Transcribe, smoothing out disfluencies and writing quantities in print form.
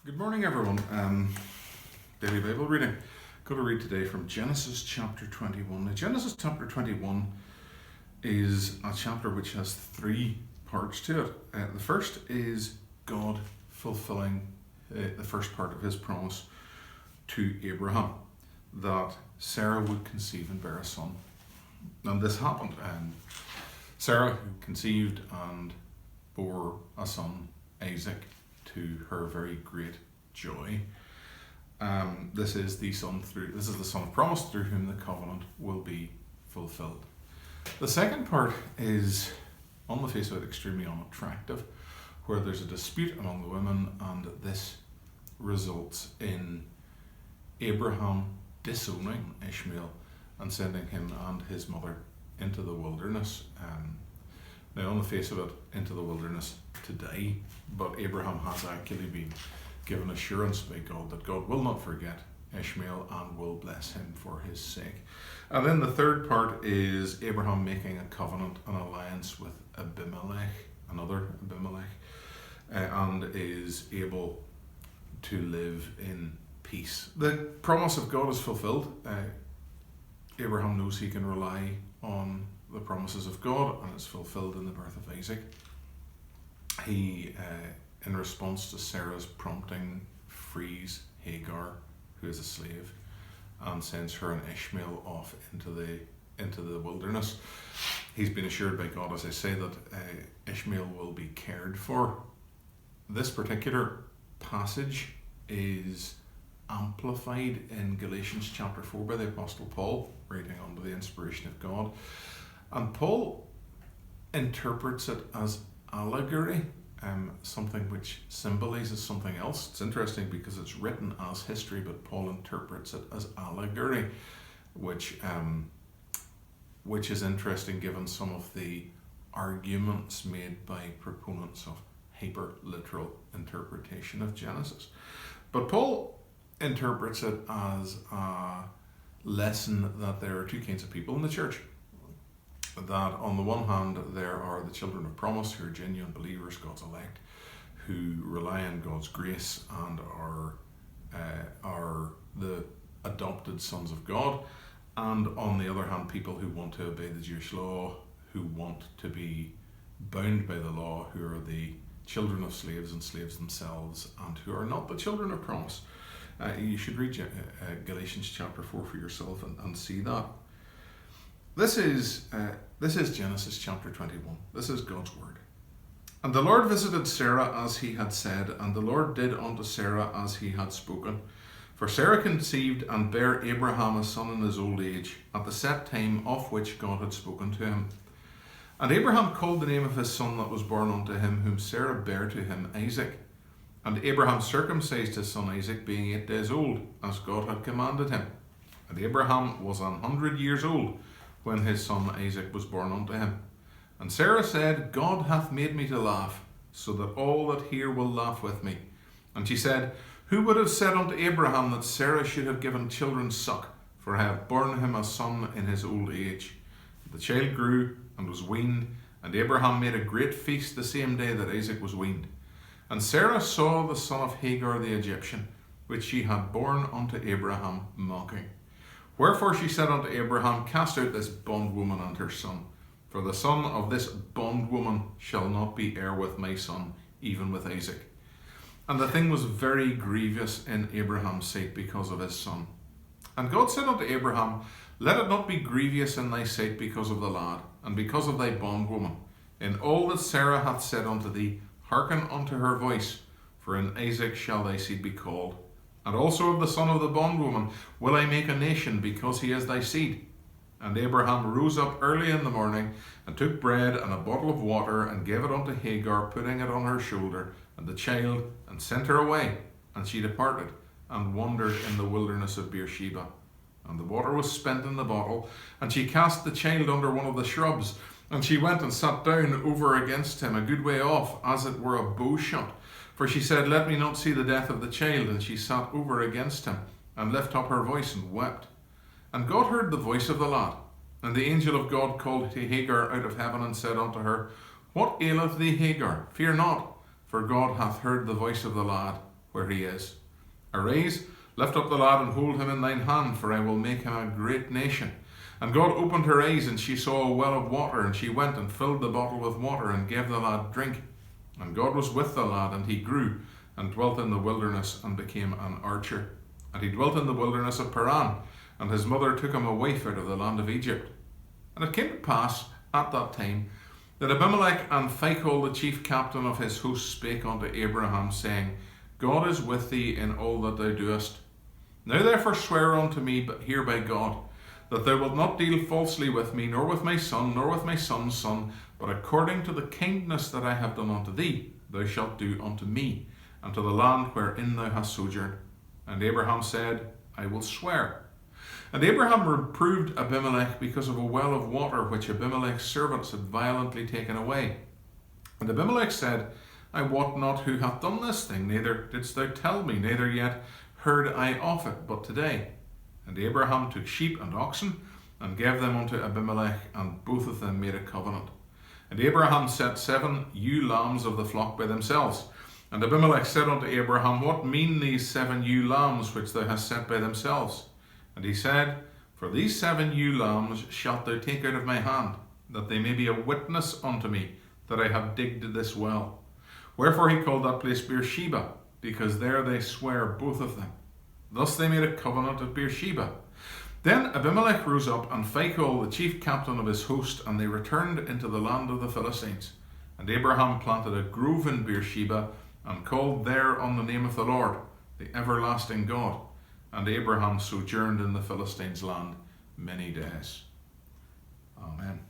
Good morning, everyone. Daily Bible reading. Going to read today from Genesis chapter 21. Now, Genesis chapter 21 is a chapter which has three parts to it. The first is God fulfilling the first part of his promise to Abraham, that Sarah would conceive and bear a son. And this happened. Sarah conceived and bore a son, Isaac, to her very great joy. This is the son of promise through whom the covenant will be fulfilled. The second part is, on the face of it, extremely unattractive, where there's a dispute among the women, and this results in Abraham disowning Ishmael and sending him and his mother into the wilderness. Now, on the face of it, into the wilderness to die, but Abraham has actually been given assurance by God that God will not forget Ishmael and will bless him for his sake. And then the third part is Abraham making a covenant, an alliance with Abimelech, another Abimelech, and is able to live in peace. The promise of God is fulfilled. Abraham knows he can rely on the promises of God, and it's fulfilled in the birth of Isaac. He, in response to Sarah's prompting, frees Hagar, who is a slave, and sends her and Ishmael off into the wilderness. He's been assured by God, as I say, that Ishmael will be cared for. This particular passage is amplified in Galatians chapter 4 by the Apostle Paul, writing under the inspiration of God. And Paul interprets it as allegory, something which symbolizes something else. It's interesting because it's written as history, but Paul interprets it as allegory, which is interesting given some of the arguments made by proponents of hyper-literal interpretation of Genesis. But Paul interprets it as a lesson that there are two kinds of people in the church. That on the one hand, there are the children of promise who are genuine believers, God's elect, who rely on God's grace and are the adopted sons of God. And on the other hand, people who want to obey the Jewish law, who want to be bound by the law, who are the children of slaves and slaves themselves, and who are not the children of promise. You should read Galatians chapter 4 for yourself and see that. This is Genesis chapter 21. This is God's word. And the Lord visited Sarah as he had said, and the Lord did unto Sarah as he had spoken. For Sarah conceived and bare Abraham a son in his old age, at the set time of which God had spoken to him. And Abraham called the name of his son that was born unto him, whom Sarah bare to him, Isaac. And Abraham circumcised his son Isaac, being 8 days old, as God had commanded him. And Abraham was 100 years old when his son Isaac was born unto him. And Sarah said, God hath made me to laugh, so that all that hear will laugh with me. And she said, Who would have said unto Abraham that Sarah should have given children suck? For I have borne him a son in his old age. The child grew and was weaned, and Abraham made a great feast the same day that Isaac was weaned. And Sarah saw the son of Hagar the Egyptian, which she had borne unto Abraham, mocking. Wherefore she said unto Abraham, Cast out this bondwoman and her son, for the son of this bondwoman shall not be heir with my son, even with Isaac. And the thing was very grievous in Abraham's sight because of his son. And God said unto Abraham, Let it not be grievous in thy sight because of the lad, and because of thy bondwoman. In all that Sarah hath said unto thee, hearken unto her voice, for in Isaac shall thy seed be called. And also of the son of the bondwoman will I make a nation, because he is thy seed. And Abraham rose up early in the morning, and took bread and a bottle of water, and gave it unto Hagar, putting it on her shoulder, and the child, and sent her away. And she departed, and wandered in the wilderness of Beersheba. And the water was spent in the bottle, and she cast the child under one of the shrubs. And she went and sat down over against him, a good way off, as it were a bow shot. For she said, Let me not see the death of the child. And she sat over against him, and lifted up her voice, and wept. And God heard the voice of the lad. And the angel of God called to Hagar out of heaven, and said unto her, What aileth thee, Hagar? Fear not, for God hath heard the voice of the lad, where he is. Arise, lift up the lad and hold him in thine hand, for I will make him a great nation. And God opened her eyes, and she saw a well of water, and she went and filled the bottle with water, and gave the lad drink. And God was with the lad, and he grew, and dwelt in the wilderness, and became an archer. And he dwelt in the wilderness of Paran, and his mother took him a wife out of the land of Egypt. And it came to pass at that time that Abimelech and Phicol, the chief captain of his host, spake unto Abraham, saying, God is with thee in all that thou doest. Now therefore swear unto me here by God, that thou wilt not deal falsely with me, nor with my son, nor with my son's son, but according to the kindness that I have done unto thee, thou shalt do unto me, and to the land wherein thou hast sojourned. And Abraham said, I will swear. And Abraham reproved Abimelech because of a well of water which Abimelech's servants had violently taken away. And Abimelech said, I wot not who hath done this thing, neither didst thou tell me, neither yet heard I of it, but today. And Abraham took sheep and oxen, and gave them unto Abimelech, and both of them made a covenant. And Abraham set 7 ewe lambs of the flock by themselves. And Abimelech said unto Abraham, What mean these 7 ewe lambs which thou hast set by themselves? And he said, For these 7 ewe lambs shalt thou take out of my hand, that they may be a witness unto me that I have digged this well. Wherefore he called that place Beersheba, because there they sware both of them. Thus they made a covenant at Beersheba. Then Abimelech rose up, and Phicol, the chief captain of his host, and they returned into the land of the Philistines. And Abraham planted a grove in Beersheba, and called there on the name of the Lord, the everlasting God. And Abraham sojourned in the Philistines' land many days. Amen.